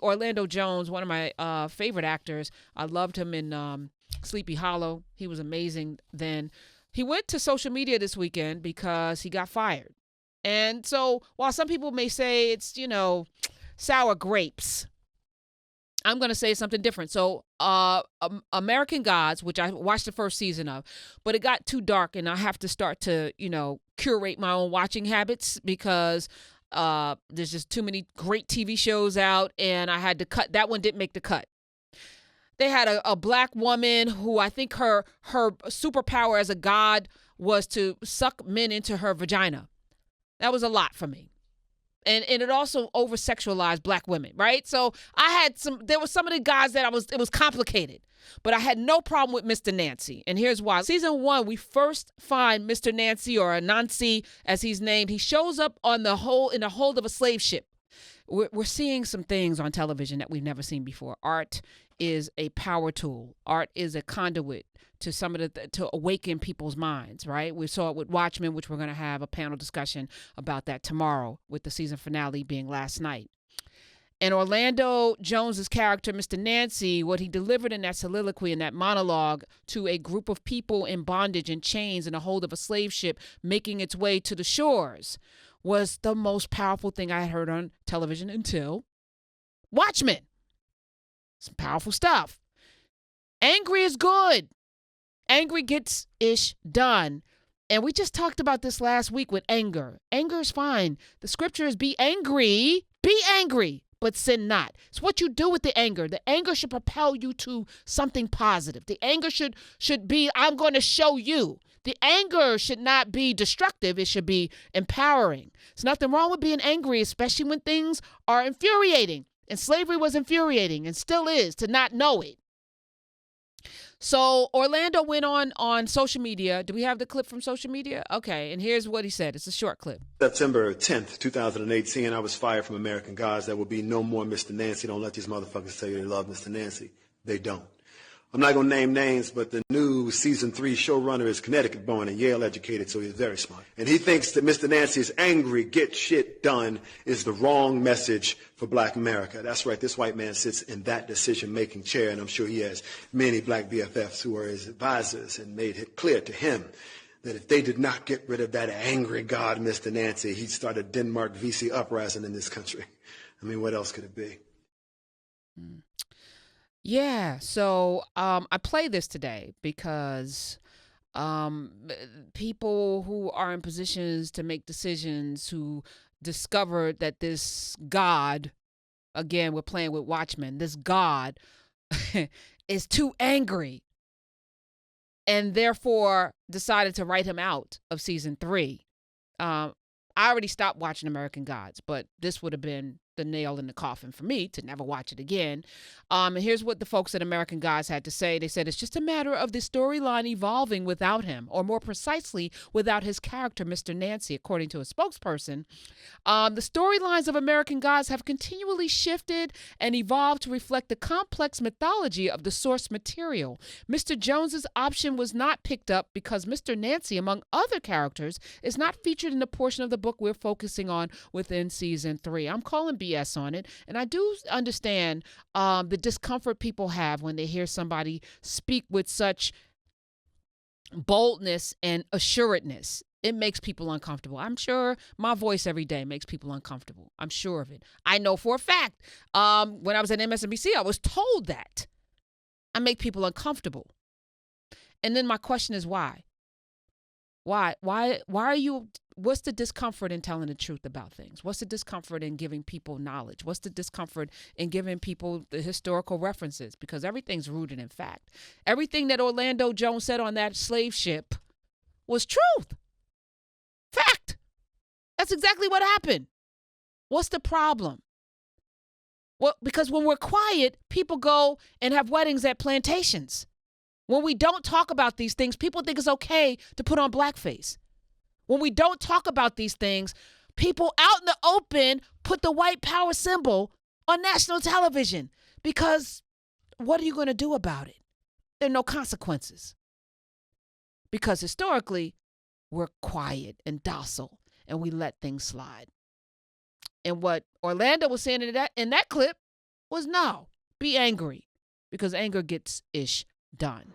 Orlando Jones, one of my favorite actors. I loved him in Sleepy Hollow. He was amazing then. He went to social media this weekend because he got fired. And so while some people may say it's, sour grapes, I'm going to say something different. So, American Gods, which I watched the first season of, but it got too dark and I have to start to, curate my own watching habits because there's just too many great TV shows out and I had to cut. That one didn't make the cut. They had a black woman who I think her superpower as a god was to suck men into her vagina. That was a lot for me. And it also over sexualized black women, right? So there were some of the guys that it was complicated, but I had no problem with Mr. Nancy. And here's why. Season 1, we first find Mr. Nancy, or Anansi as he's named. He shows up in the hold of a slave ship. We're seeing some things on television that we've never seen before. Art is a power tool. Art is a conduit to to awaken people's minds, right? We saw it with Watchmen, which we're going to have a panel discussion about that tomorrow, with the season finale being last night. And Orlando Jones's character, Mr. Nancy, what he delivered in that soliloquy, in that monologue to a group of people in bondage and chains in the hold of a slave ship making its way to the shores, was the most powerful thing I had heard on television until Watchmen. Some powerful stuff. Angry is good. Angry gets ish done. And we just talked about this last week with anger. Anger is fine. The scripture is be angry, but sin not. It's what you do with the anger. The anger should propel you to something positive. The anger should be, I'm going to show you. The anger should not be destructive. It should be empowering. There's nothing wrong with being angry, especially when things are infuriating. And slavery was infuriating and still is to not know it. So Orlando went on social media. Do we have the clip from social media? Okay, and here's what he said. It's a short clip. September 10th, 2018, I was fired from American Gods. There will be no more Mr. Nancy. Don't let these motherfuckers tell you they love Mr. Nancy. They don't. I'm not going to name names, but the new season 3 showrunner is Connecticut born and Yale educated, so he's very smart. And he thinks that Mr. Nancy's angry, get shit done is the wrong message for black America. That's right. This white man sits in that decision-making chair, and I'm sure he has many black BFFs who are his advisors and made it clear to him that if they did not get rid of that angry god, Mr. Nancy, he'd start a Denmark VC uprising in this country. I mean, what else could it be? Yeah, so I play this today because people who are in positions to make decisions, who discovered that this God, again, we're playing with Watchmen, this God is too angry and therefore decided to write him out of season 3. I already stopped watching American Gods, but this would have been the nail in the coffin for me to never watch it again. And here's what the folks at American Gods had to say. They said it's just a matter of the storyline evolving without him, or more precisely, without his character, Mr. Nancy, according to a spokesperson. The storylines of American Gods have continually shifted and evolved to reflect the complex mythology of the source material. Mr. Jones's option was not picked up because Mr. Nancy, among other characters, is not featured in the portion of the book we're focusing on within season 3. I'm calling BS on it, and I do understand the discomfort people have when they hear somebody speak with such boldness and assuredness. It makes people uncomfortable. I'm sure my voice every day makes people uncomfortable. I'm sure of it. I know for a fact when I was at MSNBC, I was told that I make people uncomfortable. And then my question is why? Why are you, what's the discomfort in telling the truth about things? What's the discomfort in giving people knowledge? What's the discomfort in giving people the historical references? Because everything's rooted in fact. Everything that Orlando Jones said on that slave ship was truth. Fact. That's exactly what happened. What's the problem? Well, because when we're quiet, people go and have weddings at plantations. When we don't talk about these things, people think it's okay to put on blackface. When we don't talk about these things, people out in the open put the white power symbol on national television because what are you going to do about it? There are no consequences. Because historically, we're quiet and docile and we let things slide. And what Orlando was saying in that clip was no, be angry, because anger gets ish done.